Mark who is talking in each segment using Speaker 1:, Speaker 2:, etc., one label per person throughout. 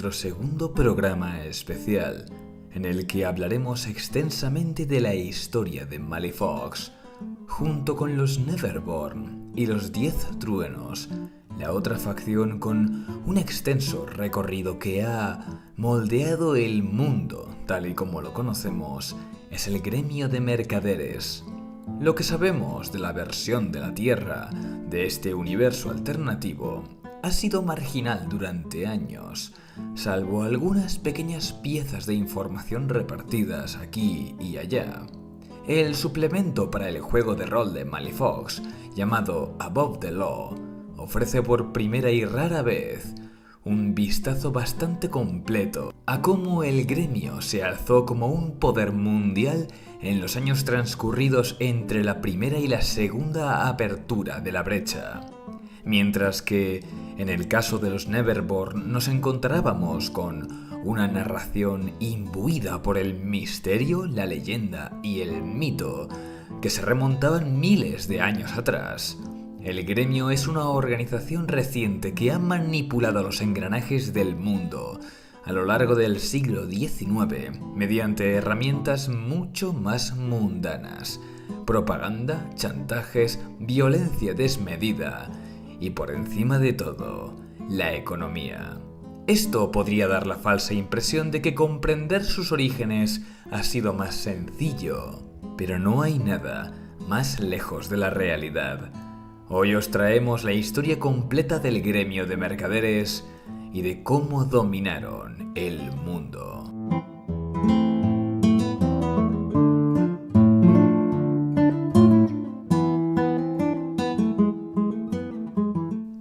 Speaker 1: nuestro segundo programa especial, en el que hablaremos extensamente de la historia de Malifox, junto con los Neverborn y los 10 Truenos, la otra facción con un extenso recorrido que ha moldeado el mundo tal y como lo conocemos, es el gremio de mercaderes. Lo que sabemos de la versión de la Tierra de este universo alternativo ha sido marginal durante años, salvo algunas pequeñas piezas de información repartidas aquí y allá. El suplemento para el juego de rol de Malifox, llamado Above the Law, ofrece por primera y rara vez un vistazo bastante completo a cómo el gremio se alzó como un poder mundial en los años transcurridos entre la primera y la segunda apertura de la brecha. Mientras que, en el caso de los Neverborn, nos encontrábamos con una narración imbuida por el misterio, la leyenda y el mito, que se remontaban miles de años atrás. El gremio es una organización reciente que ha manipulado los engranajes del mundo a lo largo del siglo XIX mediante herramientas mucho más mundanas: propaganda, chantajes, violencia desmedida y, por encima de todo, la economía. Esto podría dar la falsa impresión de que comprender sus orígenes ha sido más sencillo, pero no hay nada más lejos de la realidad. Hoy os traemos la historia completa del gremio de mercaderes y de cómo dominaron el mundo.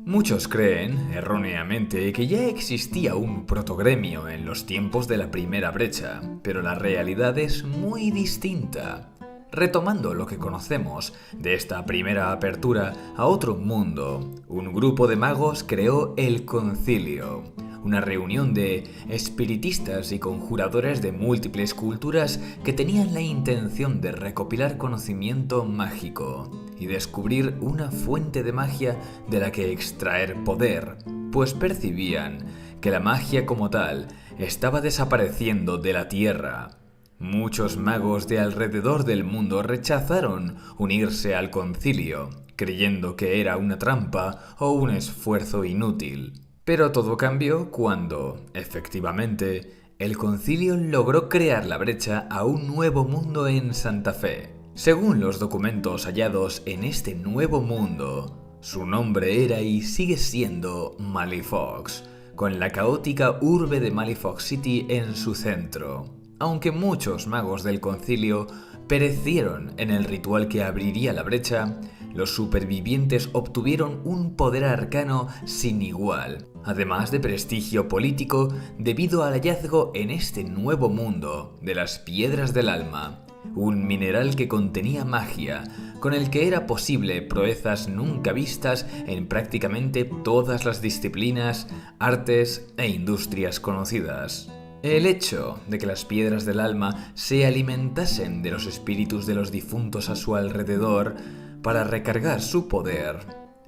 Speaker 1: Muchos creen, erróneamente, que ya existía un protogremio en los tiempos de la primera brecha, pero la realidad es muy distinta. Retomando lo que conocemos de esta primera apertura a otro mundo, un grupo de magos creó el Concilio, una reunión de espiritistas y conjuradores de múltiples culturas que tenían la intención de recopilar conocimiento mágico y descubrir una fuente de magia de la que extraer poder, pues percibían que la magia como tal estaba desapareciendo de la Tierra. Muchos magos de alrededor del mundo rechazaron unirse al concilio, creyendo que era una trampa o un esfuerzo inútil. Pero todo cambió cuando, efectivamente, el concilio logró crear la brecha a un nuevo mundo en Santa Fe. Según los documentos hallados en este nuevo mundo, su nombre era y sigue siendo Malifox, con la caótica urbe de Malifox City en su centro. Aunque muchos magos del concilio perecieron en el ritual que abriría la brecha, los supervivientes obtuvieron un poder arcano sin igual, además de prestigio político debido al hallazgo en este nuevo mundo de las piedras del alma, un mineral que contenía magia, con el que era posible proezas nunca vistas en prácticamente todas las disciplinas, artes e industrias conocidas. El hecho de que las piedras del alma se alimentasen de los espíritus de los difuntos a su alrededor para recargar su poder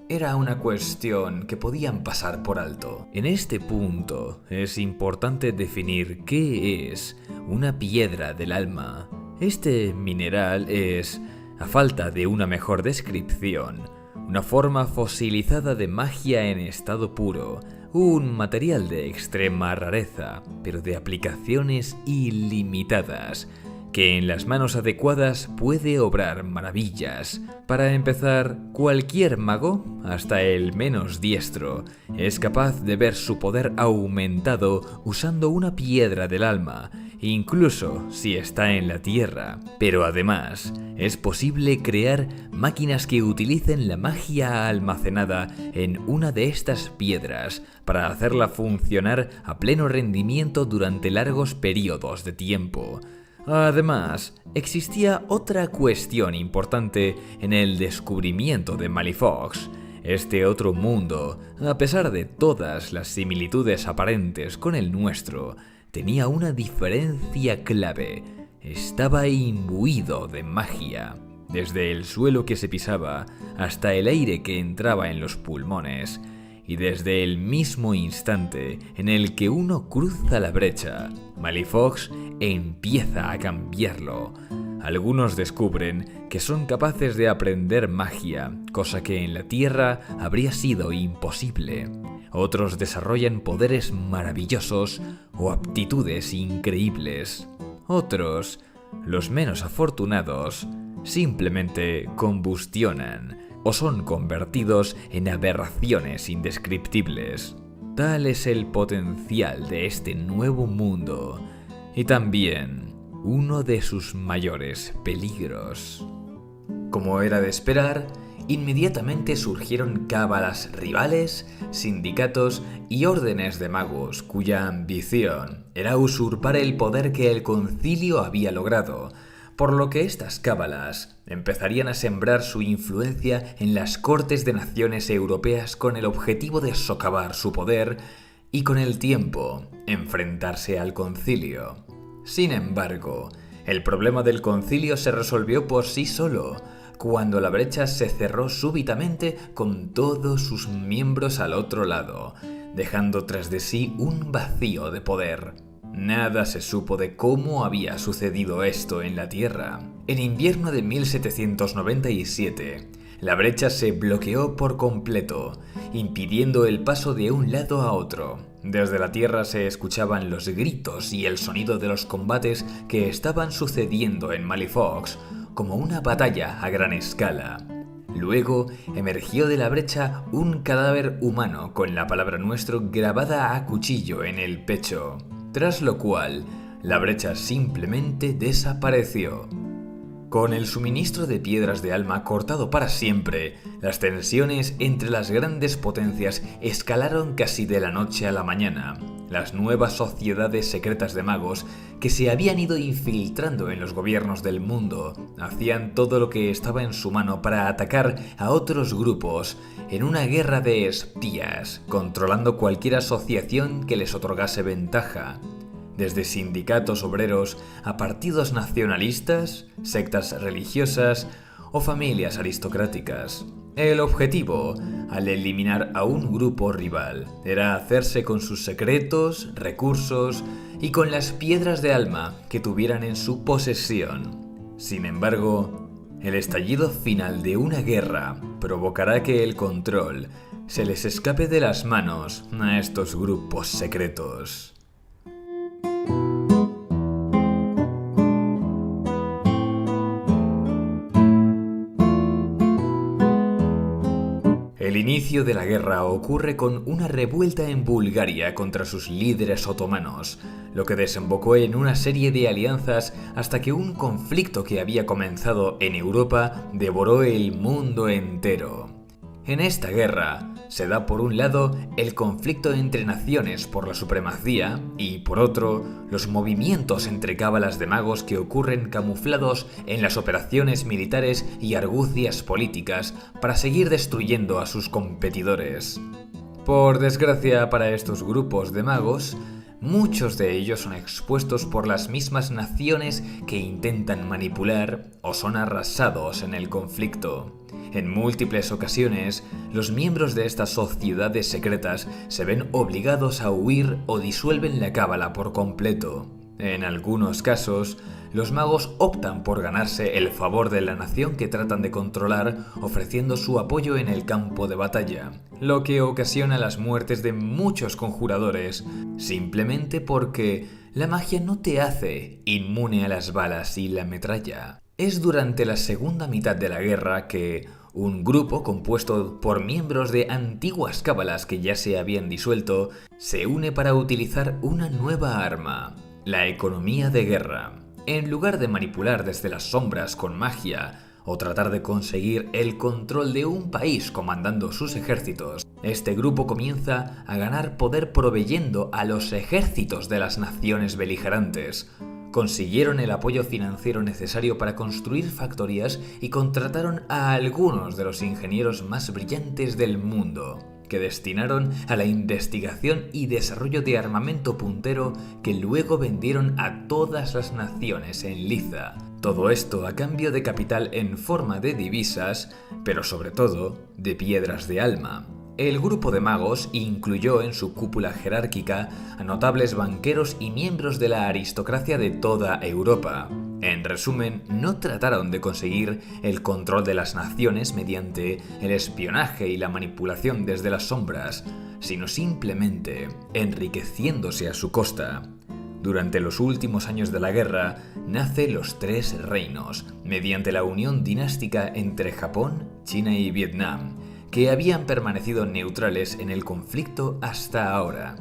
Speaker 1: era una cuestión que podían pasar por alto. En este punto es importante definir qué es una piedra del alma. Este mineral es, a falta de una mejor descripción, una forma fosilizada de magia en estado puro, un material de extrema rareza, pero de aplicaciones ilimitadas, que en las manos adecuadas puede obrar maravillas. Para empezar, cualquier mago, hasta el menos diestro, es capaz de ver su poder aumentado usando una piedra del alma, incluso si está en la tierra. Pero además, es posible crear máquinas que utilicen la magia almacenada en una de estas piedras para hacerla funcionar a pleno rendimiento durante largos periodos de tiempo. Además, existía otra cuestión importante en el descubrimiento de Malifox. Este otro mundo, a pesar de todas las similitudes aparentes con el nuestro, tenía una diferencia clave: estaba imbuido de magia. Desde el suelo que se pisaba hasta el aire que entraba en los pulmones, y desde el mismo instante en el que uno cruza la brecha, Malifox empieza a cambiarlo. Algunos descubren que son capaces de aprender magia, cosa que en la Tierra habría sido imposible. Otros desarrollan poderes maravillosos o aptitudes increíbles. Otros, los menos afortunados, simplemente combustionan o son convertidos en aberraciones indescriptibles. Tal es el potencial de este nuevo mundo y también uno de sus mayores peligros. Como era de esperar, inmediatamente surgieron cábalas rivales, sindicatos y órdenes de magos cuya ambición era usurpar el poder que el concilio había logrado, por lo que estas cábalas empezarían a sembrar su influencia en las cortes de naciones europeas con el objetivo de socavar su poder y con el tiempo enfrentarse al concilio. Sin embargo, el problema del concilio se resolvió por sí solo, cuando la brecha se cerró súbitamente con todos sus miembros al otro lado, dejando tras de sí un vacío de poder. Nada se supo de cómo había sucedido esto en la Tierra. En invierno de 1797, la brecha se bloqueó por completo, impidiendo el paso de un lado a otro. Desde la Tierra se escuchaban los gritos y el sonido de los combates que estaban sucediendo en Malifox, como una batalla a gran escala. Luego emergió de la brecha un cadáver humano con la palabra nuestro grabada a cuchillo en el pecho, tras lo cual la brecha simplemente desapareció. Con el suministro de piedras de alma cortado para siempre, las tensiones entre las grandes potencias escalaron casi de la noche a la mañana. Las nuevas sociedades secretas de magos que se habían ido infiltrando en los gobiernos del mundo hacían todo lo que estaba en su mano para atacar a otros grupos en una guerra de espías, controlando cualquier asociación que les otorgase ventaja. Desde sindicatos obreros a partidos nacionalistas, sectas religiosas o familias aristocráticas. El objetivo, al eliminar a un grupo rival, era hacerse con sus secretos, recursos y con las piedras de alma que tuvieran en su posesión. Sin embargo, el estallido final de una guerra provocará que el control se les escape de las manos a estos grupos secretos. El inicio de la guerra ocurre con una revuelta en Bulgaria contra sus líderes otomanos, lo que desembocó en una serie de alianzas hasta que un conflicto que había comenzado en Europa devoró el mundo entero. En esta guerra se da por un lado el conflicto entre naciones por la supremacía y por otro los movimientos entre cábalas de magos que ocurren camuflados en las operaciones militares y argucias políticas para seguir destruyendo a sus competidores. Por desgracia para estos grupos de magos, muchos de ellos son expuestos por las mismas naciones que intentan manipular o son arrasados en el conflicto. En múltiples ocasiones, los miembros de estas sociedades secretas se ven obligados a huir o disuelven la cábala por completo. En algunos casos, los magos optan por ganarse el favor de la nación que tratan de controlar, ofreciendo su apoyo en el campo de batalla, lo que ocasiona las muertes de muchos conjuradores, simplemente porque la magia no te hace inmune a las balas y la metralla. Es durante la segunda mitad de la guerra que un grupo compuesto por miembros de antiguas cábalas que ya se habían disuelto se une para utilizar una nueva arma, la economía de guerra. En lugar de manipular desde las sombras con magia o tratar de conseguir el control de un país comandando sus ejércitos, este grupo comienza a ganar poder proveyendo a los ejércitos de las naciones beligerantes. Consiguieron el apoyo financiero necesario para construir factorías y contrataron a algunos de los ingenieros más brillantes del mundo, que destinaron a la investigación y desarrollo de armamento puntero que luego vendieron a todas las naciones en liza. Todo esto a cambio de capital en forma de divisas, pero sobre todo de piedras de alma. El grupo de magos incluyó en su cúpula jerárquica a notables banqueros y miembros de la aristocracia de toda Europa. En resumen, no trataron de conseguir el control de las naciones mediante el espionaje y la manipulación desde las sombras, sino simplemente enriqueciéndose a su costa. Durante los últimos años de la guerra, nace los Tres Reinos, mediante la unión dinástica entre Japón, China y Vietnam, que habían permanecido neutrales en el conflicto hasta ahora.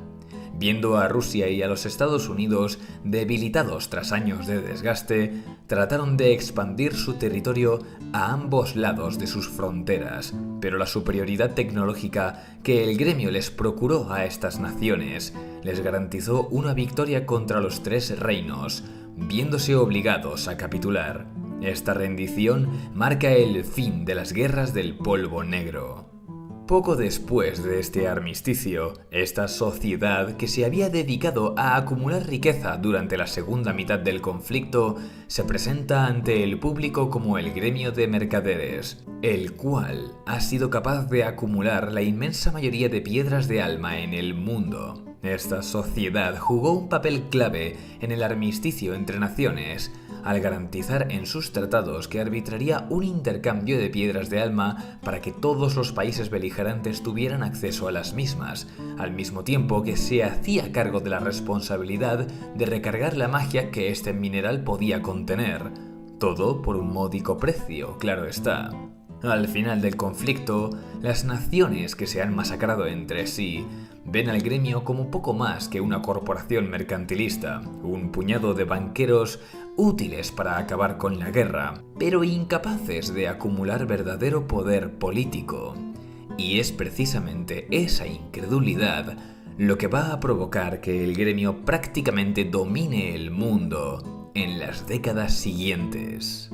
Speaker 1: Viendo a Rusia y a los Estados Unidos debilitados tras años de desgaste, trataron de expandir su territorio a ambos lados de sus fronteras, pero la superioridad tecnológica que el gremio les procuró a estas naciones les garantizó una victoria contra los Tres Reinos, viéndose obligados a capitular. Esta rendición marca el fin de las guerras del polvo negro. Poco después de este armisticio, esta sociedad que se había dedicado a acumular riqueza durante la segunda mitad del conflicto se presenta ante el público como el gremio de mercaderes, el cual ha sido capaz de acumular la inmensa mayoría de piedras de alma en el mundo. Esta sociedad jugó un papel clave en el armisticio entre naciones, al garantizar en sus tratados que arbitraría un intercambio de piedras de alma para que todos los países beligerantes tuvieran acceso a las mismas, al mismo tiempo que se hacía cargo de la responsabilidad de recargar la magia que este mineral podía contener. Todo por un módico precio, claro está. Al final del conflicto, las naciones que se han masacrado entre sí ven al gremio como poco más que una corporación mercantilista, un puñado de banqueros útiles para acabar con la guerra, pero incapaces de acumular verdadero poder político. Y es precisamente esa incredulidad lo que va a provocar que el gremio prácticamente domine el mundo en las décadas siguientes.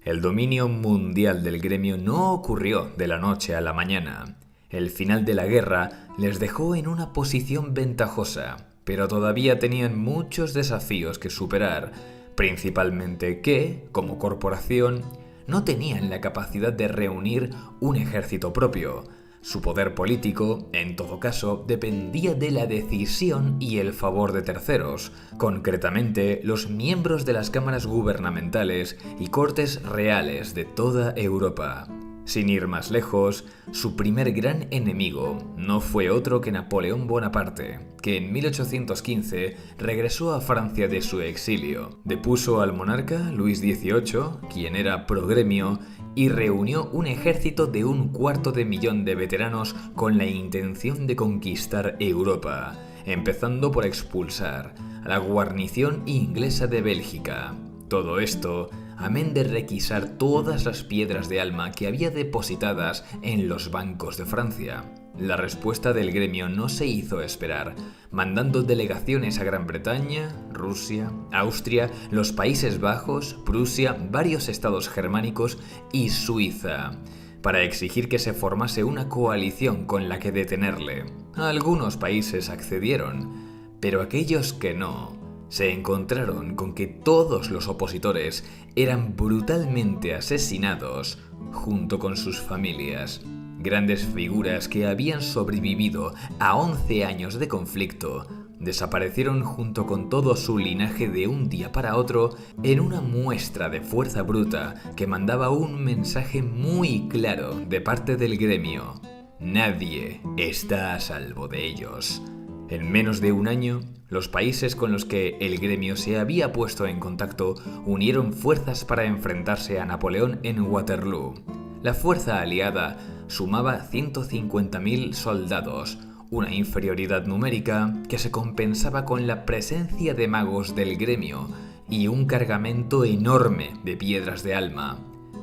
Speaker 1: El dominio mundial del gremio no ocurrió de la noche a la mañana. El final de la guerra les dejó en una posición ventajosa, pero todavía tenían muchos desafíos que superar, principalmente que, como corporación, no tenían la capacidad de reunir un ejército propio. Su poder político, en todo caso, dependía de la decisión y el favor de terceros, concretamente los miembros de las cámaras gubernamentales y cortes reales de toda Europa. Sin ir más lejos, su primer gran enemigo no fue otro que Napoleón Bonaparte, que en 1815 regresó a Francia de su exilio, depuso al monarca Luis XVIII, quien era pro-gremio, y reunió un ejército de 250.000 de veteranos con la intención de conquistar Europa, empezando por expulsar a la guarnición inglesa de Bélgica. Todo esto, amén de requisar todas las piedras de alma que había depositadas en los bancos de Francia. La respuesta del gremio no se hizo esperar, mandando delegaciones a Gran Bretaña, Rusia, Austria, los Países Bajos, Prusia, varios estados germánicos y Suiza, para exigir que se formase una coalición con la que detenerle. Algunos países accedieron, pero aquellos que no, se encontraron con que todos los opositores eran brutalmente asesinados junto con sus familias. Grandes figuras que habían sobrevivido a 11 años de conflicto desaparecieron junto con todo su linaje de un día para otro en una muestra de fuerza bruta que mandaba un mensaje muy claro de parte del gremio: nadie está a salvo de ellos. En menos de un año, los países con los que el gremio se había puesto en contacto unieron fuerzas para enfrentarse a Napoleón en Waterloo. La fuerza aliada sumaba 150.000 soldados, una inferioridad numérica que se compensaba con la presencia de magos del gremio y un cargamento enorme de piedras de alma.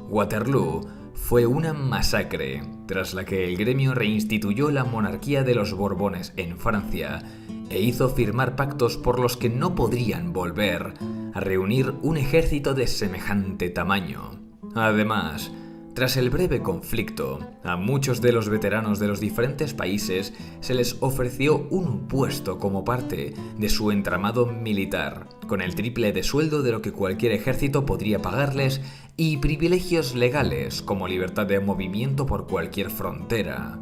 Speaker 1: Waterloo fue una masacre, tras la que el gremio reinstituyó la monarquía de los Borbones en Francia e hizo firmar pactos por los que no podrían volver a reunir un ejército de semejante tamaño. Además, Tras el breve conflicto, a muchos de los veteranos de los diferentes países se les ofreció un puesto como parte de su entramado militar, con el triple de sueldo de lo que cualquier ejército podría pagarles y privilegios legales como libertad de movimiento por cualquier frontera.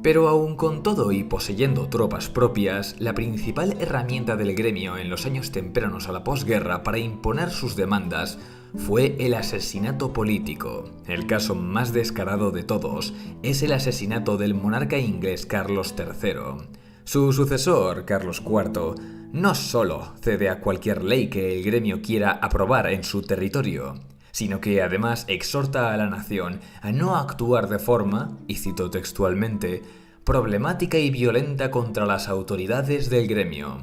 Speaker 1: Pero aun con todo y poseyendo tropas propias, la principal herramienta del gremio en los años tempranos a la posguerra para imponer sus demandas fue el asesinato político. El caso más descarado de todos es el asesinato del monarca inglés Carlos III. Su sucesor, Carlos IV, no solo cede a cualquier ley que el gremio quiera aprobar en su territorio, sino que además exhorta a la nación a no actuar de forma, y cito textualmente, problemática y violenta contra las autoridades del gremio.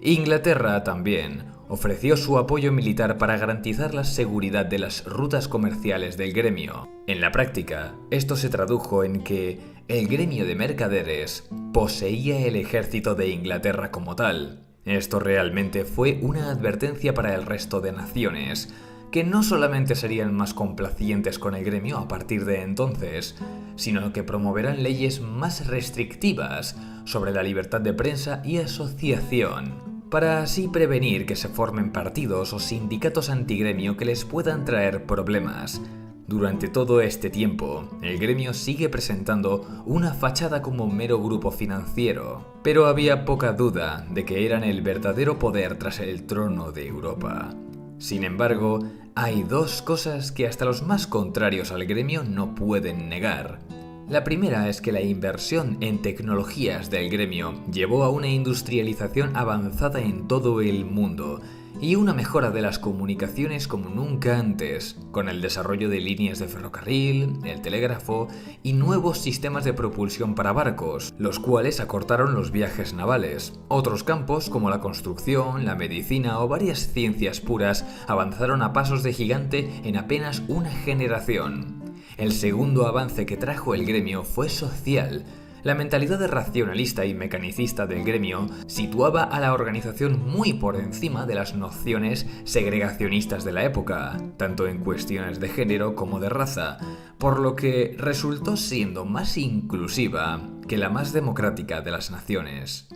Speaker 1: Inglaterra también ofreció su apoyo militar para garantizar la seguridad de las rutas comerciales del gremio. En la práctica, esto se tradujo en que el gremio de mercaderes poseía el ejército de Inglaterra como tal. Esto realmente fue una advertencia para el resto de naciones, que no solamente serían más complacientes con el gremio a partir de entonces, sino que promoverán leyes más restrictivas sobre la libertad de prensa y asociación, para así prevenir que se formen partidos o sindicatos antigremio que les puedan traer problemas. Durante todo este tiempo, el gremio sigue presentando una fachada como mero grupo financiero, pero había poca duda de que eran el verdadero poder tras el trono de Europa. Sin embargo, hay dos cosas que hasta los más contrarios al gremio no pueden negar. La primera es que la inversión en tecnologías del gremio llevó a una industrialización avanzada en todo el mundo y una mejora de las comunicaciones como nunca antes, con el desarrollo de líneas de ferrocarril, el telégrafo y nuevos sistemas de propulsión para barcos, los cuales acortaron los viajes navales. Otros campos, como la construcción, la medicina o varias ciencias puras, avanzaron a pasos de gigante en apenas una generación. El segundo avance que trajo el gremio fue social. La mentalidad racionalista y mecanicista del gremio situaba a la organización muy por encima de las nociones segregacionistas de la época, tanto en cuestiones de género como de raza, por lo que resultó siendo más inclusiva que la más democrática de las naciones.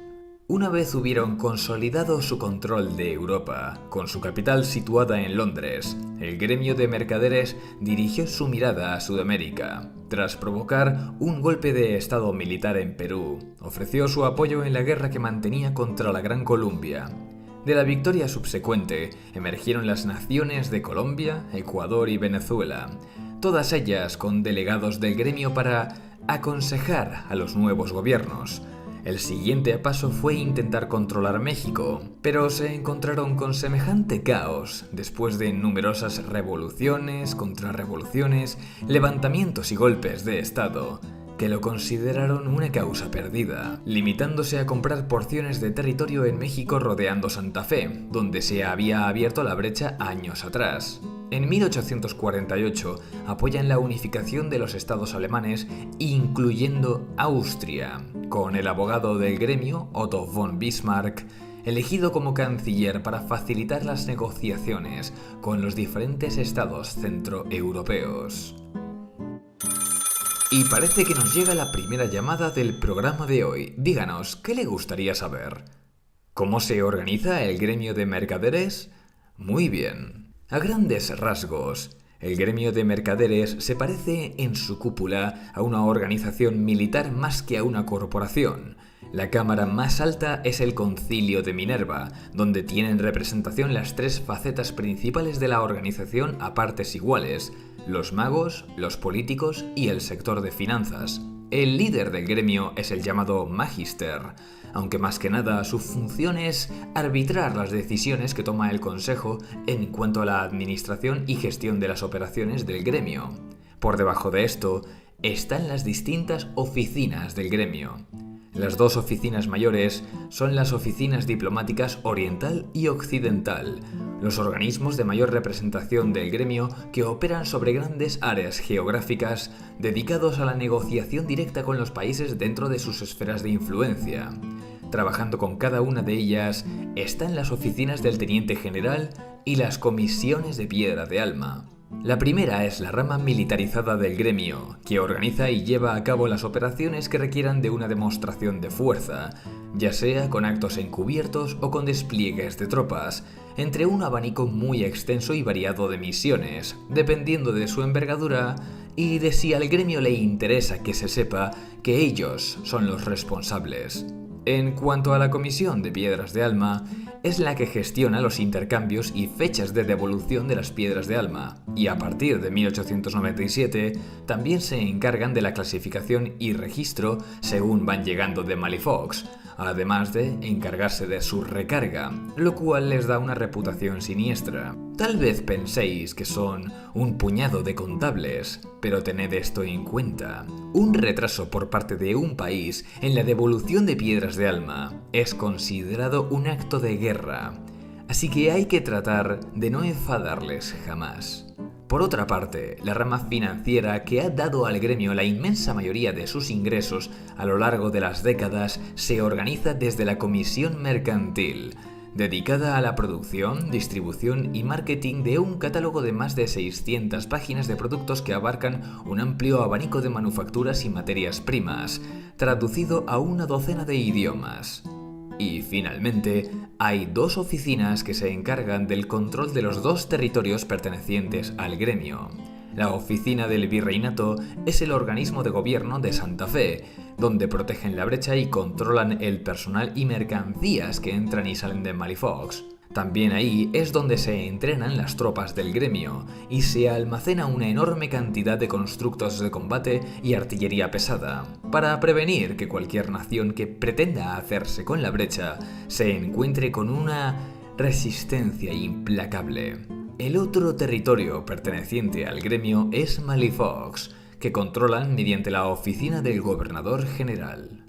Speaker 1: Una vez hubieron consolidado su control de Europa, con su capital situada en Londres, el gremio de mercaderes dirigió su mirada a Sudamérica. Tras provocar un golpe de estado militar en Perú, ofreció su apoyo en la guerra que mantenía contra la Gran Colombia. De la victoria subsecuente emergieron las naciones de Colombia, Ecuador y Venezuela, todas ellas con delegados del gremio para aconsejar a los nuevos gobiernos. El siguiente paso fue intentar controlar México, pero se encontraron con semejante caos después de numerosas revoluciones, contrarrevoluciones, levantamientos y golpes de estado, que lo consideraron una causa perdida, limitándose a comprar porciones de territorio en México rodeando Santa Fe, donde se había abierto la brecha años atrás. En 1848 apoyan la unificación de los estados alemanes, incluyendo Austria, con el abogado del gremio, Otto von Bismarck, elegido como canciller para facilitar las negociaciones con los diferentes estados centroeuropeos. Y parece que nos llega la primera llamada del programa de hoy. Díganos, ¿qué le gustaría saber? ¿Cómo se organiza el gremio de mercaderes? Muy bien. A grandes rasgos, el gremio de mercaderes se parece en su cúpula a una organización militar más que a una corporación. La cámara más alta es el Concilio de Minerva, donde tienen representación las tres facetas principales de la organización a partes iguales: los magos, los políticos y el sector de finanzas. El líder del gremio es el llamado Magister, aunque más que nada su función es arbitrar las decisiones que toma el Consejo en cuanto a la administración y gestión de las operaciones del gremio. Por debajo de esto están las distintas oficinas del gremio. Las dos oficinas mayores son las oficinas diplomáticas oriental y occidental, los organismos de mayor representación del gremio que operan sobre grandes áreas geográficas dedicados a la negociación directa con los países dentro de sus esferas de influencia. Trabajando con cada una de ellas están las oficinas del teniente general y las comisiones de piedra de alma. La primera es la rama militarizada del gremio, que organiza y lleva a cabo las operaciones que requieran de una demostración de fuerza, ya sea con actos encubiertos o con despliegues de tropas, entre un abanico muy extenso y variado de misiones, dependiendo de su envergadura y de si al gremio le interesa que se sepa que ellos son los responsables. En cuanto a la Comisión de Piedras de Alma, es la que gestiona los intercambios y fechas de devolución de las piedras de alma, y a partir de 1897 también se encargan de la clasificación y registro según van llegando de Malifox, además de encargarse de su recarga, lo cual les da una reputación siniestra. Tal vez penséis que son un puñado de contables, pero tened esto en cuenta. Un retraso por parte de un país en la devolución de piedras de alma es considerado un acto de guerra, así que hay que tratar de no enfadarles jamás. Por otra parte, la rama financiera que ha dado al gremio la inmensa mayoría de sus ingresos a lo largo de las décadas se organiza desde la Comisión Mercantil, dedicada a la producción, distribución y marketing de un catálogo de más de 600 páginas de productos que abarcan un amplio abanico de manufacturas y materias primas, traducido a una docena de idiomas. Y finalmente, hay dos oficinas que se encargan del control de los dos territorios pertenecientes al gremio. La oficina del Virreinato es el organismo de gobierno de Santa Fe, donde protegen la brecha y controlan el personal y mercancías que entran y salen de Malifox. También ahí es donde se entrenan las tropas del gremio y se almacena una enorme cantidad de constructos de combate y artillería pesada, para prevenir que cualquier nación que pretenda hacerse con la brecha se encuentre con una resistencia implacable. El otro territorio perteneciente al gremio es Malifox, que controlan mediante la oficina del gobernador general.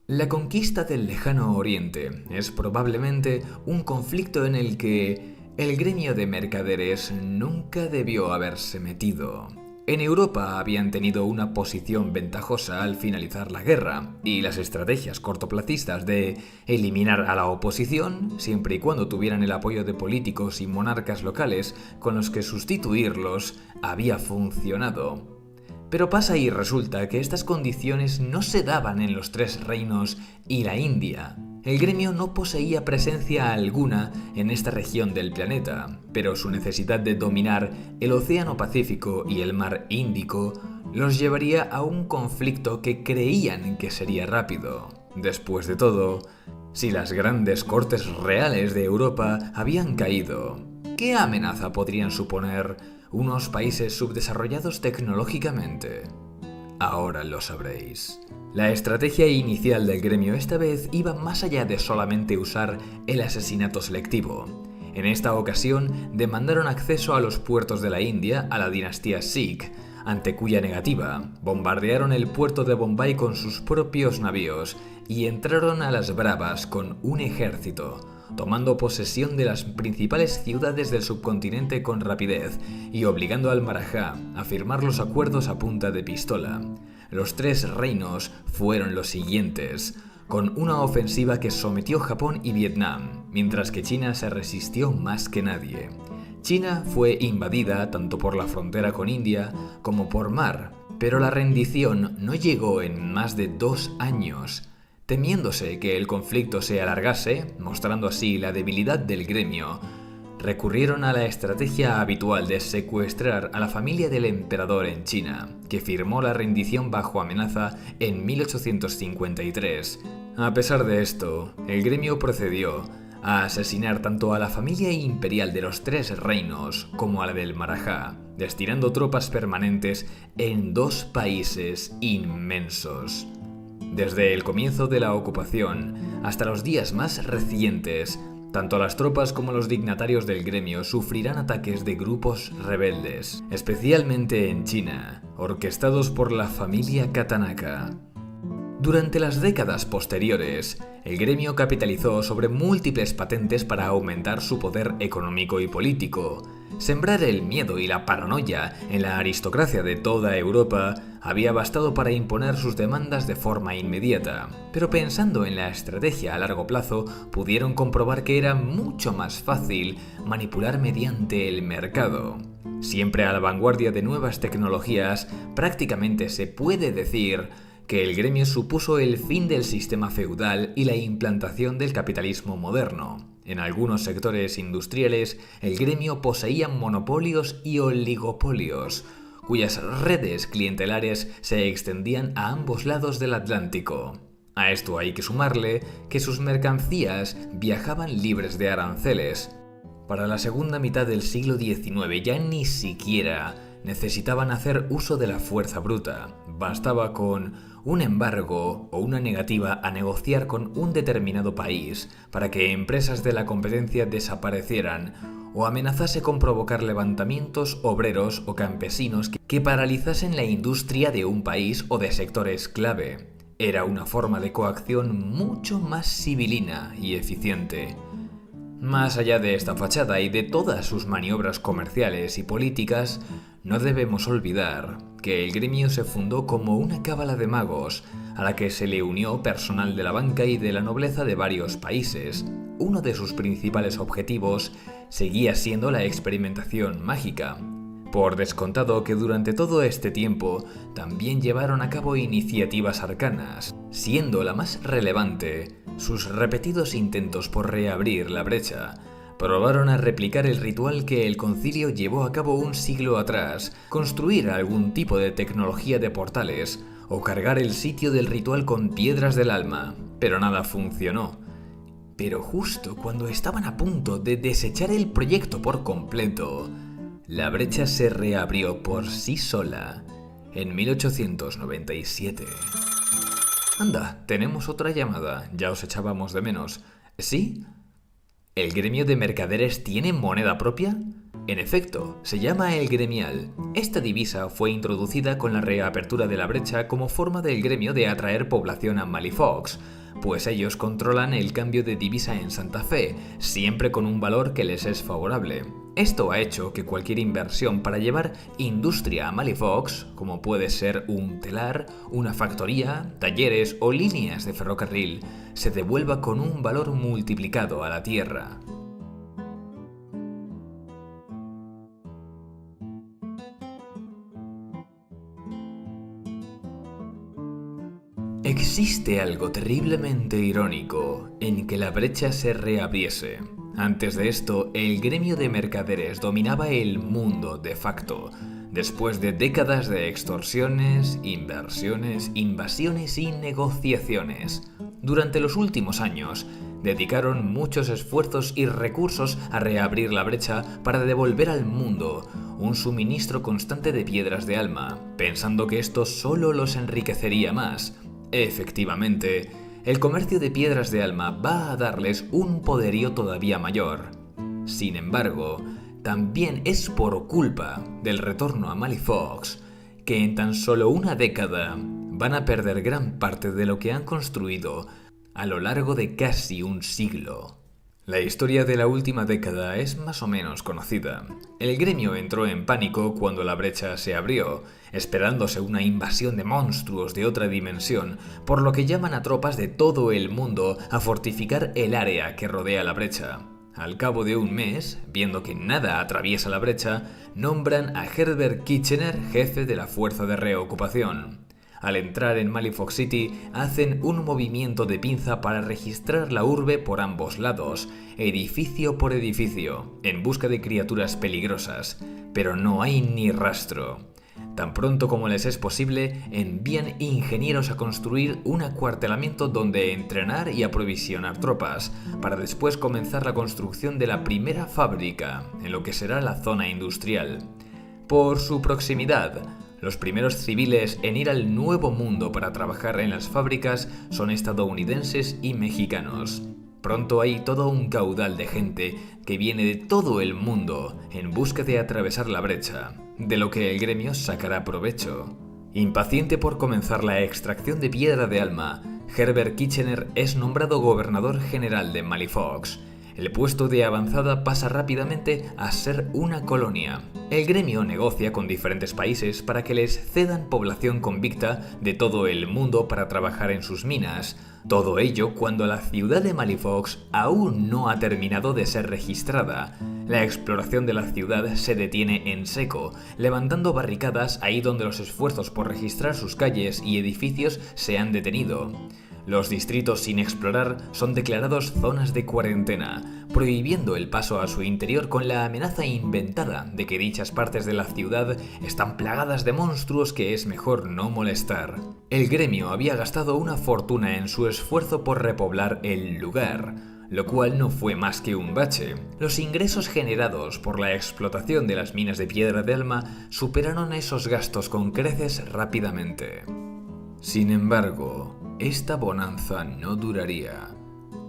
Speaker 1: La conquista del lejano oriente es probablemente un conflicto en el que el gremio de mercaderes nunca debió haberse metido. En Europa habían tenido una posición ventajosa al finalizar la guerra, y las estrategias cortoplacistas de eliminar a la oposición, siempre y cuando tuvieran el apoyo de políticos y monarcas locales con los que sustituirlos, había funcionado. Pero pasa y resulta que estas condiciones no se daban en los Tres Reinos y la India. El gremio no poseía presencia alguna en esta región del planeta, pero su necesidad de dominar el Océano Pacífico y el Mar Índico los llevaría a un conflicto que creían que sería rápido. Después de todo, si las grandes cortes reales de Europa habían caído, ¿qué amenaza podrían suponer unos países subdesarrollados tecnológicamente? Ahora lo sabréis. La estrategia inicial del gremio esta vez iba más allá de solamente usar el asesinato selectivo. En esta ocasión demandaron acceso a los puertos de la India a la dinastía Sikh, ante cuya negativa bombardearon el puerto de Bombay con sus propios navíos y entraron a las bravas con un ejército, tomando posesión de las principales ciudades del subcontinente con rapidez y obligando al Marajá a firmar los acuerdos a punta de pistola. Los Tres Reinos fueron los siguientes, con una ofensiva que sometió Japón y Vietnam, mientras que China se resistió más que nadie. China fue invadida tanto por la frontera con India como por mar, pero la rendición no llegó en más de 2 años. Temiéndose que el conflicto se alargase, mostrando así la debilidad del gremio, recurrieron a la estrategia habitual de secuestrar a la familia del emperador en China, que firmó la rendición bajo amenaza en 1853. A pesar de esto, el gremio procedió a asesinar tanto a la familia imperial de los Tres Reinos como a la del Marajá, destinando tropas permanentes en 2 países inmensos. Desde el comienzo de la ocupación hasta los días más recientes, tanto las tropas como los dignatarios del gremio sufrirán ataques de grupos rebeldes, especialmente en China, orquestados por la familia Katanaka. Durante las décadas posteriores, el gremio capitalizó sobre múltiples patentes para aumentar su poder económico y político, Sembrar el miedo y la paranoia en la aristocracia de toda Europa había bastado para imponer sus demandas de forma inmediata, pero pensando en la estrategia a largo plazo, pudieron comprobar que era mucho más fácil manipular mediante el mercado. Siempre a la vanguardia de nuevas tecnologías, prácticamente se puede decir que el gremio supuso el fin del sistema feudal y la implantación del capitalismo moderno. En algunos sectores industriales, el gremio poseía monopolios y oligopolios, cuyas redes clientelares se extendían a ambos lados del Atlántico. A esto hay que sumarle que sus mercancías viajaban libres de aranceles. Para la segunda mitad del siglo XIX ya ni siquiera necesitaban hacer uso de la fuerza bruta. Bastaba con un embargo o una negativa a negociar con un determinado país para que empresas de la competencia desaparecieran o amenazase con provocar levantamientos obreros o campesinos que paralizasen la industria de un país o de sectores clave. Era una forma de coacción mucho más civilina y eficiente. Más allá de esta fachada y de todas sus maniobras comerciales y políticas, no debemos olvidar que el gremio se fundó como una cábala de magos, a la que se le unió personal de la banca y de la nobleza de varios países. Uno de sus principales objetivos seguía siendo la experimentación mágica. Por descontado que durante todo este tiempo también llevaron a cabo iniciativas arcanas, siendo la más relevante sus repetidos intentos por reabrir la brecha. Probaron a replicar el ritual que el concilio llevó a cabo un siglo atrás, construir algún tipo de tecnología de portales o cargar el sitio del ritual con piedras del alma, pero nada funcionó. Pero justo cuando estaban a punto de desechar el proyecto por completo, la brecha se reabrió por sí sola en 1897. Anda, tenemos otra llamada, ya os echábamos de menos. ¿Sí? ¿El gremio de mercaderes tiene moneda propia? En efecto, se llama el gremial. Esta divisa fue introducida con la reapertura de la brecha como forma del gremio de atraer población a Malifox, pues ellos controlan el cambio de divisa en Santa Fe, siempre con un valor que les es favorable. Esto ha hecho que cualquier inversión para llevar industria a Malifox, como puede ser un telar, una factoría, talleres o líneas de ferrocarril, se devuelva con un valor multiplicado a la tierra. Existe algo terriblemente irónico en que la brecha se reabriese. Antes de esto, el gremio de mercaderes dominaba el mundo de facto, después de décadas de extorsiones, inversiones, invasiones y negociaciones. Durante los últimos años, dedicaron muchos esfuerzos y recursos a reabrir la brecha para devolver al mundo un suministro constante de piedras de alma, pensando que esto solo los enriquecería más. Efectivamente, el comercio de piedras de alma va a darles un poderío todavía mayor. Sin embargo, también es por culpa del retorno a Malifox que en tan solo una década van a perder gran parte de lo que han construido a lo largo de casi un siglo. La historia de la última década es más o menos conocida. El gremio entró en pánico cuando la brecha se abrió, esperándose una invasión de monstruos de otra dimensión, por lo que llaman a tropas de todo el mundo a fortificar el área que rodea la brecha. Al cabo de un mes, viendo que nada atraviesa la brecha, nombran a Herbert Kitchener jefe de la fuerza de reocupación. Al entrar en Malifox City, hacen un movimiento de pinza para registrar la urbe por ambos lados, edificio por edificio, en busca de criaturas peligrosas, pero no hay ni rastro. Tan pronto como les es posible, envían ingenieros a construir un acuartelamiento donde entrenar y aprovisionar tropas, para después comenzar la construcción de la primera fábrica, en lo que será la zona industrial. Por su proximidad, los primeros civiles en ir al Nuevo Mundo para trabajar en las fábricas son estadounidenses y mexicanos. Pronto hay todo un caudal de gente que viene de todo el mundo en busca de atravesar la brecha, de lo que el gremio sacará provecho. Impaciente por comenzar la extracción de piedra de alma, Herbert Kitchener es nombrado gobernador general de Malifox. El puesto de avanzada pasa rápidamente a ser una colonia. El gremio negocia con diferentes países para que les cedan población convicta de todo el mundo para trabajar en sus minas. Todo ello cuando la ciudad de Malifox aún no ha terminado de ser registrada. La exploración de la ciudad se detiene en seco, levantando barricadas ahí donde los esfuerzos por registrar sus calles y edificios se han detenido. Los distritos sin explorar son declarados zonas de cuarentena, prohibiendo el paso a su interior con la amenaza inventada de que dichas partes de la ciudad están plagadas de monstruos que es mejor no molestar. El gremio había gastado una fortuna en su esfuerzo por repoblar el lugar, lo cual no fue más que un bache. Los ingresos generados por la explotación de las minas de Piedra de Alma superaron esos gastos con creces rápidamente. Sin embargo, esta bonanza no duraría.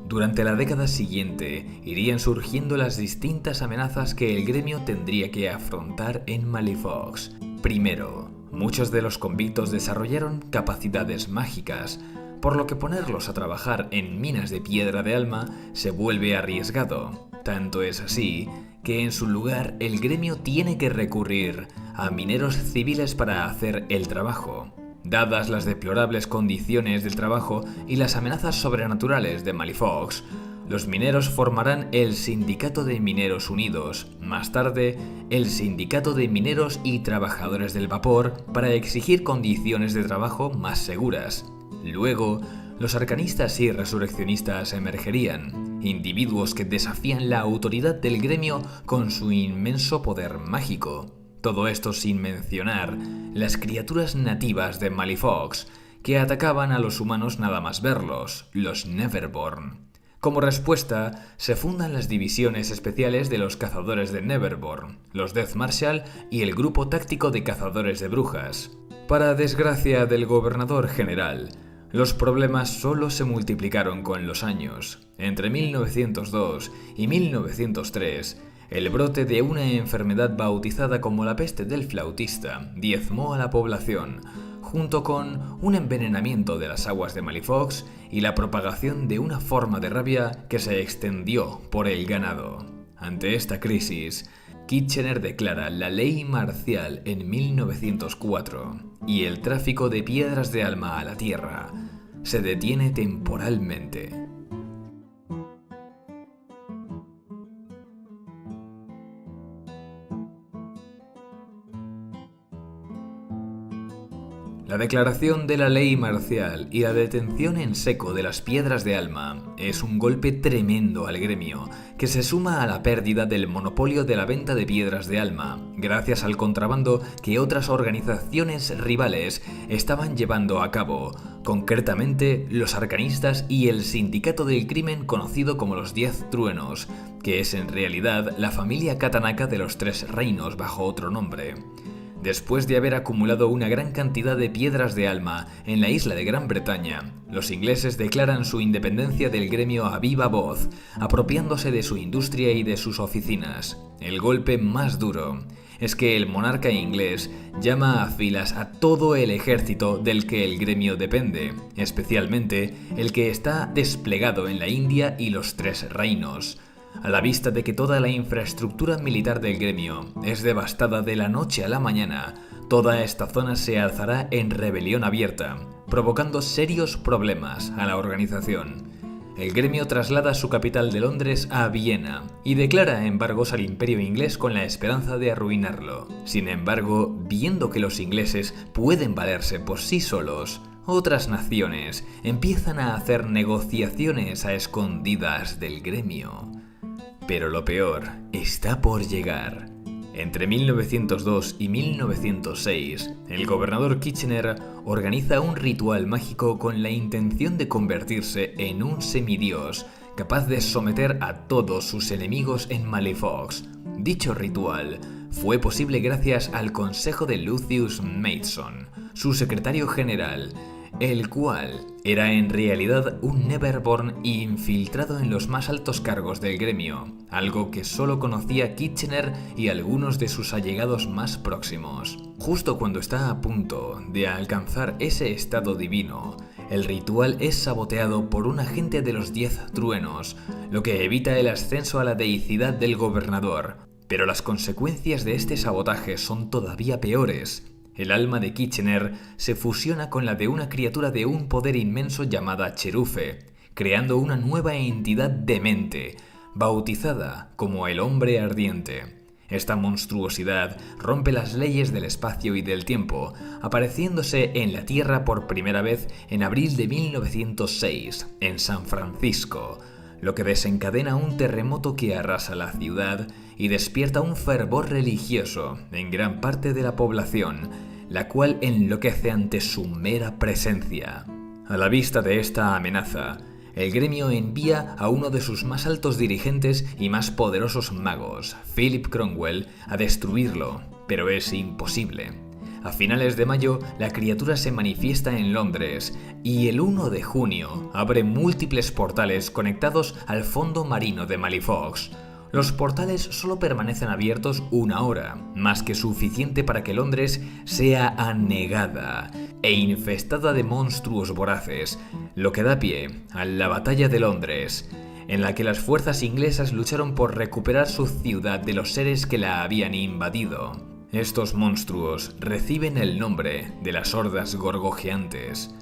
Speaker 1: Durante la década siguiente irían surgiendo las distintas amenazas que el gremio tendría que afrontar en Malifox. Primero, muchos de los convictos desarrollaron capacidades mágicas, por lo que ponerlos a trabajar en minas de Piedra de Alma se vuelve arriesgado. Tanto es así que en su lugar el gremio tiene que recurrir a mineros civiles para hacer el trabajo. Dadas las deplorables condiciones del trabajo y las amenazas sobrenaturales de Malifox, los mineros formarán el Sindicato de Mineros Unidos, más tarde el Sindicato de Mineros y Trabajadores del Vapor, para exigir condiciones de trabajo más seguras. Luego, los arcanistas y resurreccionistas emergerían, individuos que desafían la autoridad del gremio con su inmenso poder mágico. Todo esto sin mencionar las criaturas nativas de Malifox, que atacaban a los humanos nada más verlos, los Neverborn. Como respuesta, se fundan las divisiones especiales de los cazadores de Neverborn, los Death Marshal y el grupo táctico de cazadores de brujas. Para desgracia del gobernador general, los problemas solo se multiplicaron con los años. Entre 1902 y 1903, el brote de una enfermedad bautizada como la peste del flautista diezmó a la población, junto con un envenenamiento de las aguas de Malifox y la propagación de una forma de rabia que se extendió por el ganado. Ante esta crisis, Kitchener declara la ley marcial en 1904 y el tráfico de piedras de alma a la tierra se detiene temporalmente. La declaración de la ley marcial y la detención en seco de las piedras de alma es un golpe tremendo al gremio, que se suma a la pérdida del monopolio de la venta de piedras de alma, gracias al contrabando que otras organizaciones rivales estaban llevando a cabo, concretamente los arcanistas y el sindicato del crimen conocido como los 10 Truenos, que es en realidad la familia Katanaka de los 3 reinos bajo otro nombre. Después de haber acumulado una gran cantidad de piedras de alma en la isla de Gran Bretaña, los ingleses declaran su independencia del gremio a viva voz, apropiándose de su industria y de sus oficinas. El golpe más duro es que el monarca inglés llama a filas a todo el ejército del que el gremio depende, especialmente el que está desplegado en la India y los 3 reinos. A la vista de que toda la infraestructura militar del gremio es devastada de la noche a la mañana, toda esta zona se alzará en rebelión abierta, provocando serios problemas a la organización. El gremio traslada su capital de Londres a Viena y declara embargos al imperio inglés con la esperanza de arruinarlo. Sin embargo, viendo que los ingleses pueden valerse por sí solos, otras naciones empiezan a hacer negociaciones a escondidas del gremio. Pero lo peor está por llegar. Entre 1902 y 1906, el gobernador Kitchener organiza un ritual mágico con la intención de convertirse en un semidios, capaz de someter a todos sus enemigos en Malifox. Dicho ritual fue posible gracias al consejo de Lucius Mason, su secretario general, el cual era en realidad un Neverborn infiltrado en los más altos cargos del gremio, algo que solo conocía Kitchener y algunos de sus allegados más próximos. Justo cuando está a punto de alcanzar ese estado divino, el ritual es saboteado por un agente de los 10 truenos, lo que evita el ascenso a la deicidad del gobernador. Pero las consecuencias de este sabotaje son todavía peores. El alma de Kitchener se fusiona con la de una criatura de un poder inmenso llamada Cherufe, creando una nueva entidad demente, bautizada como el Hombre Ardiente. Esta monstruosidad rompe las leyes del espacio y del tiempo, apareciéndose en la Tierra por primera vez en abril de 1906, en San Francisco, lo que desencadena un terremoto que arrasa la ciudad y despierta un fervor religioso en gran parte de la población, la cual enloquece ante su mera presencia. A la vista de esta amenaza, el gremio envía a uno de sus más altos dirigentes y más poderosos magos, Philip Cromwell, a destruirlo, pero es imposible. A finales de mayo, la criatura se manifiesta en Londres y el 1 de junio abre múltiples portales conectados al fondo marino de Malifox. Los portales solo permanecen abiertos una hora, más que suficiente para que Londres sea anegada e infestada de monstruos voraces, lo que da pie a la Batalla de Londres, en la que las fuerzas inglesas lucharon por recuperar su ciudad de los seres que la habían invadido. Estos monstruos reciben el nombre de las hordas gorgojeantes.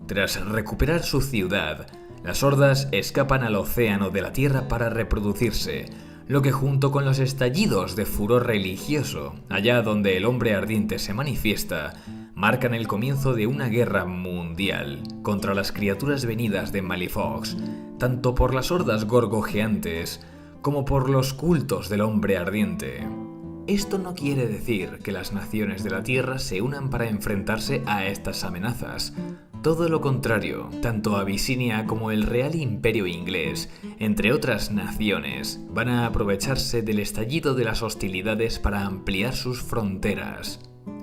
Speaker 1: Tras recuperar su ciudad, las hordas escapan al océano de la Tierra para reproducirse, lo que junto con los estallidos de furor religioso, allá donde el Hombre Ardiente se manifiesta, marcan el comienzo de una guerra mundial contra las criaturas venidas de Malifox, tanto por las hordas gorgojeantes como por los cultos del Hombre Ardiente. Esto no quiere decir que las naciones de la Tierra se unan para enfrentarse a estas amenazas. Todo lo contrario, tanto Abisinia como el Real Imperio Inglés, entre otras naciones, van a aprovecharse del estallido de las hostilidades para ampliar sus fronteras.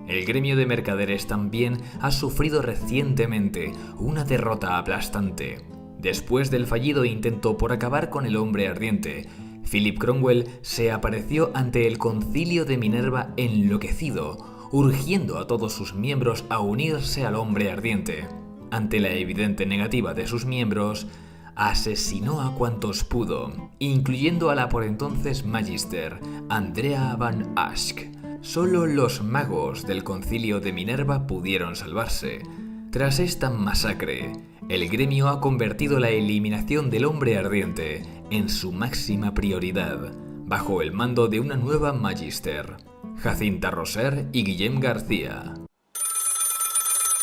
Speaker 1: El gremio de mercaderes también ha sufrido recientemente una derrota aplastante. Después del fallido intento por acabar con el Hombre Ardiente, Philip Cromwell se apareció ante el Concilio de Minerva enloquecido, urgiendo a todos sus miembros a unirse al Hombre Ardiente. Ante la evidente negativa de sus miembros, asesinó a cuantos pudo, incluyendo a la por entonces Magister, Andrea van Asch. Solo los magos del Concilio de Minerva pudieron salvarse. Tras esta masacre, el gremio ha convertido la eliminación del Hombre Ardiente en su máxima prioridad, bajo el mando de una nueva Magister, Jacinta Roser y Guillem García.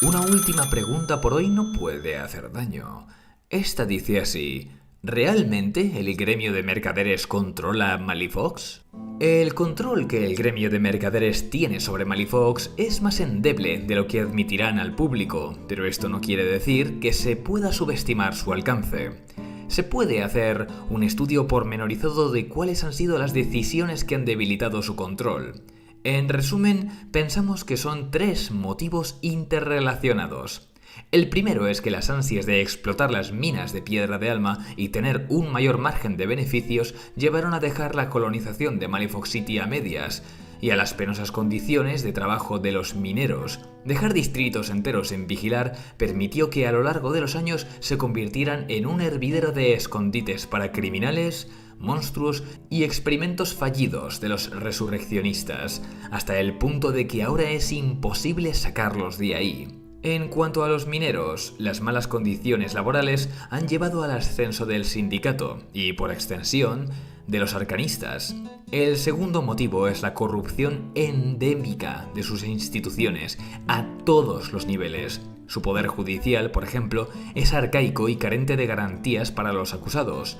Speaker 1: Una última pregunta por hoy no puede hacer daño. Esta dice así: ¿realmente el gremio de mercaderes controla Malifox? El control que el gremio de mercaderes tiene sobre Malifox es más endeble de lo que admitirán al público, pero esto no quiere decir que se pueda subestimar su alcance. Se puede hacer un estudio pormenorizado de cuáles han sido las decisiones que han debilitado su control. En resumen, pensamos que son 3 motivos interrelacionados. El primero es que las ansias de explotar las minas de Piedra de Alma y tener un mayor margen de beneficios llevaron a dejar la colonización de Malifox City a medias, y a las penosas condiciones de trabajo de los mineros. Dejar distritos enteros en vigilar permitió que a lo largo de los años se convirtieran en un hervidero de escondites para criminales, monstruos y experimentos fallidos de los resurreccionistas, hasta el punto de que ahora es imposible sacarlos de ahí. En cuanto a los mineros, las malas condiciones laborales han llevado al ascenso del sindicato y, por extensión, de los arcanistas. El segundo motivo es la corrupción endémica de sus instituciones a todos los niveles. Su poder judicial, por ejemplo, es arcaico y carente de garantías para los acusados.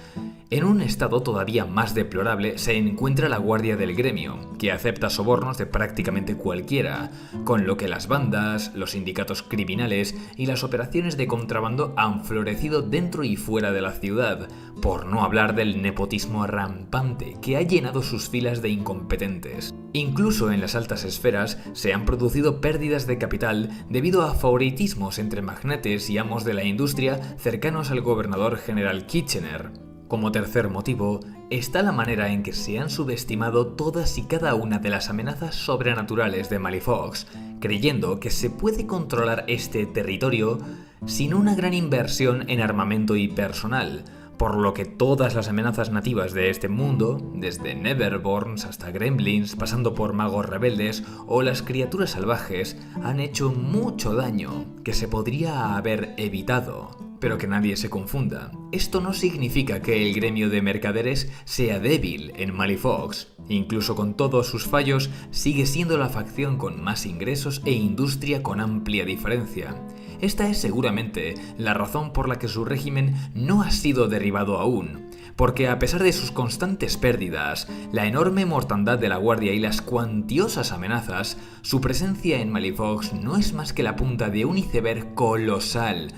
Speaker 1: En un estado todavía más deplorable se encuentra la guardia del gremio, que acepta sobornos de prácticamente cualquiera, con lo que las bandas, los sindicatos criminales y las operaciones de contrabando han florecido dentro y fuera de la ciudad, por no hablar del nepotismo rampante que ha llenado sus filas de incompetentes. Incluso en las altas esferas se han producido pérdidas de capital debido a favoritismos entre magnates y amos de la industria cercanos al gobernador general Kitchener. Como tercer motivo, está la manera en que se han subestimado todas y cada una de las amenazas sobrenaturales de Malifox, creyendo que se puede controlar este territorio sin una gran inversión en armamento y personal, por lo que todas las amenazas nativas de este mundo, desde Neverborns hasta Gremlins, pasando por magos rebeldes o las criaturas salvajes, han hecho mucho daño que se podría haber evitado. Pero que nadie se confunda, esto no significa que el gremio de mercaderes sea débil en Malifox. Incluso con todos sus fallos, sigue siendo la facción con más ingresos e industria con amplia diferencia. Esta es seguramente la razón por la que su régimen no ha sido derribado aún, porque a pesar de sus constantes pérdidas, la enorme mortandad de la Guardia y las cuantiosas amenazas, su presencia en Malifox no es más que la punta de un iceberg colosal,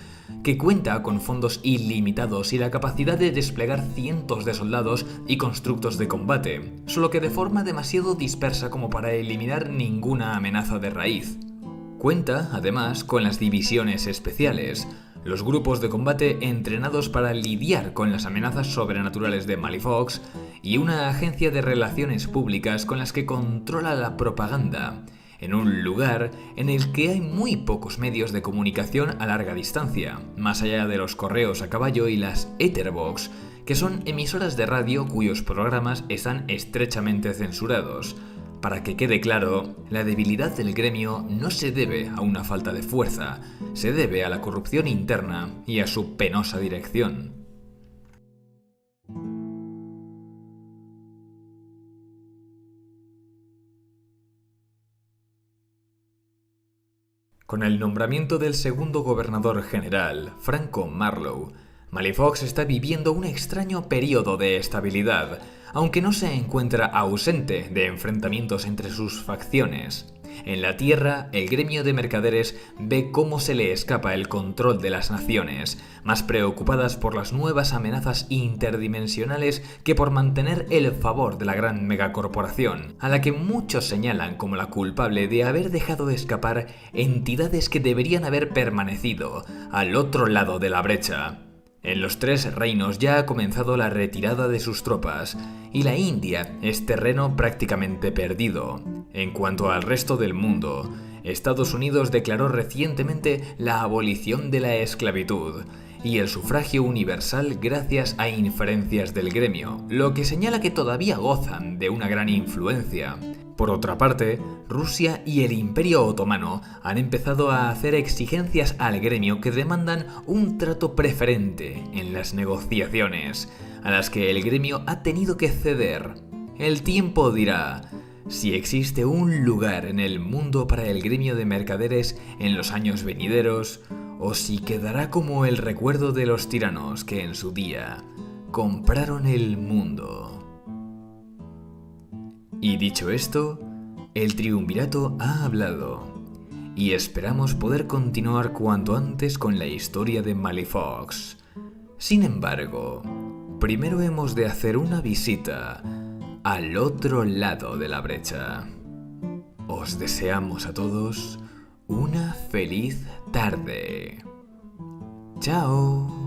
Speaker 1: que cuenta con fondos ilimitados y la capacidad de desplegar cientos de soldados y constructos de combate, solo que de forma demasiado dispersa como para eliminar ninguna amenaza de raíz. Cuenta, además, con las divisiones especiales, los grupos de combate entrenados para lidiar con las amenazas sobrenaturales de Malifox y una agencia de relaciones públicas con las que controla la propaganda, en un lugar en el que hay muy pocos medios de comunicación a larga distancia, más allá de los correos a caballo y las Etherbox, que son emisoras de radio cuyos programas están estrechamente censurados. Para que quede claro, la debilidad del gremio no se debe a una falta de fuerza, se debe a la corrupción interna y a su penosa dirección. Con el nombramiento del segundo gobernador general, Franco Marlowe, Malifox está viviendo un extraño periodo de estabilidad, aunque no se encuentra ausente de enfrentamientos entre sus facciones. En la Tierra, el gremio de mercaderes ve cómo se le escapa el control de las naciones, más preocupadas por las nuevas amenazas interdimensionales que por mantener el favor de la gran megacorporación, a la que muchos señalan como la culpable de haber dejado escapar entidades que deberían haber permanecido al otro lado de la brecha. En los Tres Reinos ya ha comenzado la retirada de sus tropas, y la India es terreno prácticamente perdido. En cuanto al resto del mundo, Estados Unidos declaró recientemente la abolición de la esclavitud y el sufragio universal gracias a inferencias del gremio, lo que señala que todavía gozan de una gran influencia. Por otra parte, Rusia y el Imperio Otomano han empezado a hacer exigencias al gremio que demandan un trato preferente en las negociaciones, a las que el gremio ha tenido que ceder. El tiempo dirá si existe un lugar en el mundo para el gremio de mercaderes en los años venideros, o si quedará como el recuerdo de los tiranos que en su día compraron el mundo. Y dicho esto, el triunvirato ha hablado, y esperamos poder continuar cuanto antes con la historia de Malifox. Sin embargo, primero hemos de hacer una visita al otro lado de la brecha. Os deseamos a todos una feliz tarde. ¡Chao!